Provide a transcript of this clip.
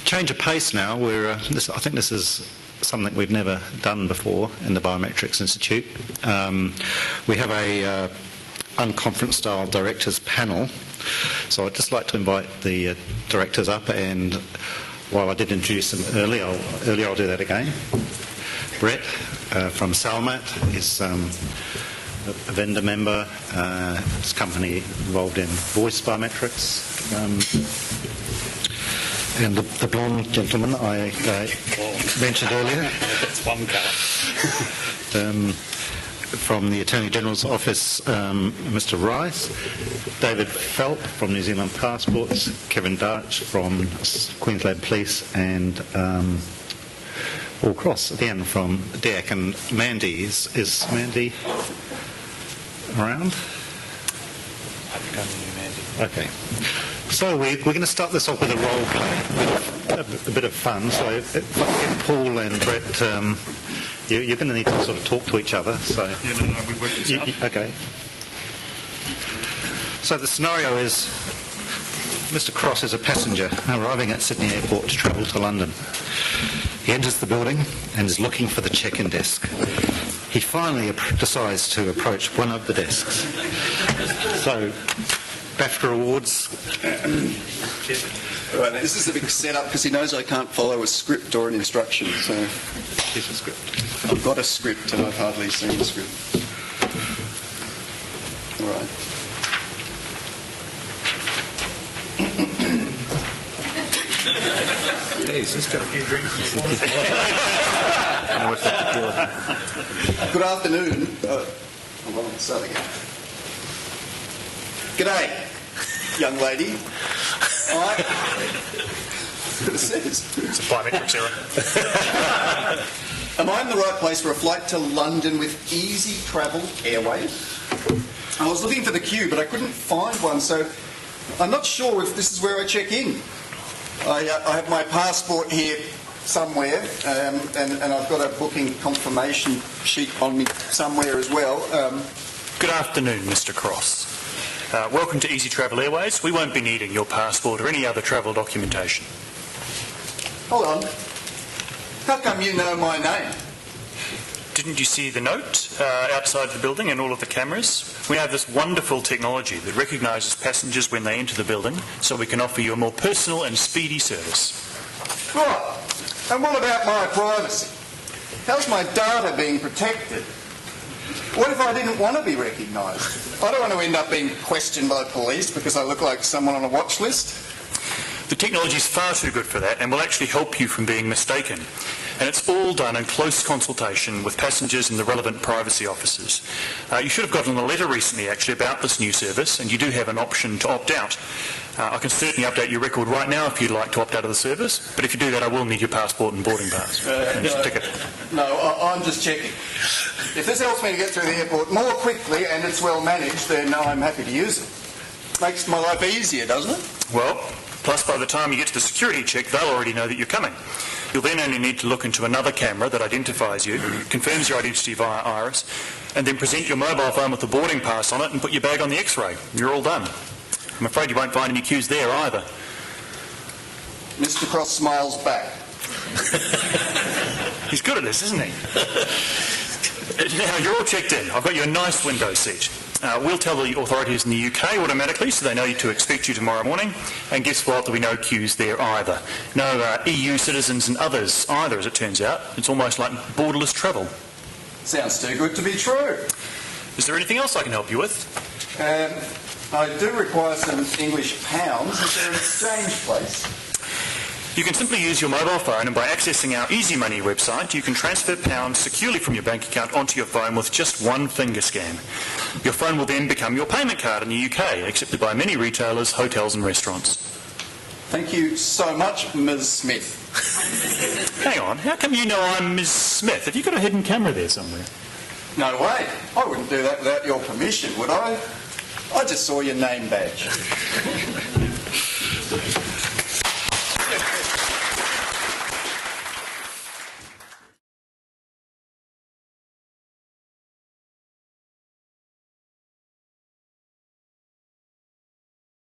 Change of pace now. I think this is something we've never done before in the Biometrics Institute. We have a unconference-style directors panel, so I'd just like to invite the directors up, and while I did introduce them earlier, I'll do that again. Brett from Salmat is a vendor member. His company involved in voice biometrics. And the blonde gentleman I mentioned earlier. That's one colour. From the Attorney General's Office, Mr. Rice. David Phelp from New Zealand Passports. Kevin Darch from Queensland Police. And Paul Cross, again, from DEC. And Mandy, is Mandy around? I think I knew Mandy. Okay. So we're going to start this off with a role play, a bit of fun. So if I can get Paul and Brett, you're going to need to sort of talk to each other. So we work this out. Okay. So the scenario is Mr. Cross is a passenger arriving at Sydney Airport to travel to London. He enters the building and is looking for the check-in desk. He finally decides to approach one of the desks. So, BAFTA Awards. Right, this is a big setup because he knows I can't follow a script or an instruction. So Here's a script. I've got a script and I've hardly seen the script. All right. Hey, he's just got a few drinks. Good afternoon. Hold on, let's start again. G'day, young lady. It says. It's a biometrics error. Am I in the right place for a flight to London with Easy Travel Airways? I was looking for the queue, but I couldn't find one, so I'm not sure if this is where I check in. I have my passport here somewhere, and I've got a booking confirmation sheet on me somewhere as well. Good afternoon, Mr. Cross. Welcome to Easy Travel Airways. We won't be needing your passport or any other travel documentation. Hold on. How come you know my name? Didn't you see the note outside the building and all of the cameras? We have this wonderful technology that recognises passengers when they enter the building, so we can offer you a more personal and speedy service. Right. And what about my privacy? How's my data being protected? What if I didn't want to be recognised? I don't want to end up being questioned by police because I look like someone on a watch list. The technology is far too good for that and will actually help you from being mistaken. And it's all done in close consultation with passengers and the relevant privacy officers. You should have gotten a letter recently actually about this new service, and you do have an option to opt out. I can certainly update your record right now if you'd like to opt out of the service, but if you do that I will need your passport and boarding pass. Ticket. No, I'm just checking. If this helps me to get through the airport more quickly and it's well managed, then I'm happy to use it. Makes my life easier, doesn't it? Well, plus by the time you get to the security check, they'll already know that you're coming. You'll then only need to look into another camera that identifies you, confirms your identity via iris, and then present your mobile phone with the boarding pass on it and put your bag on the X-ray. You're all done. I'm afraid you won't find any queues there either. Mr. Cross smiles back. He's good at this, isn't he? Now, you're all checked in. I've got you a nice window seat. We'll tell the authorities in the UK automatically so they know to expect you tomorrow morning. And guess what? There'll be no queues there either. No EU citizens and others either, as it turns out. It's almost like borderless travel. Sounds too good to be true. Is there anything else I can help you with? I do require some English pounds. Is there an exchange place? You can simply use your mobile phone, and by accessing our Easy Money website, you can transfer pounds securely from your bank account onto your phone with just one finger scan. Your phone will then become your payment card in the UK, accepted by many retailers, hotels and restaurants. Thank you so much, Ms. Smith. Hang on, how come you know I'm Ms. Smith? Have you got a hidden camera there somewhere? No way. I wouldn't do that without your permission, would I? I just saw your name badge.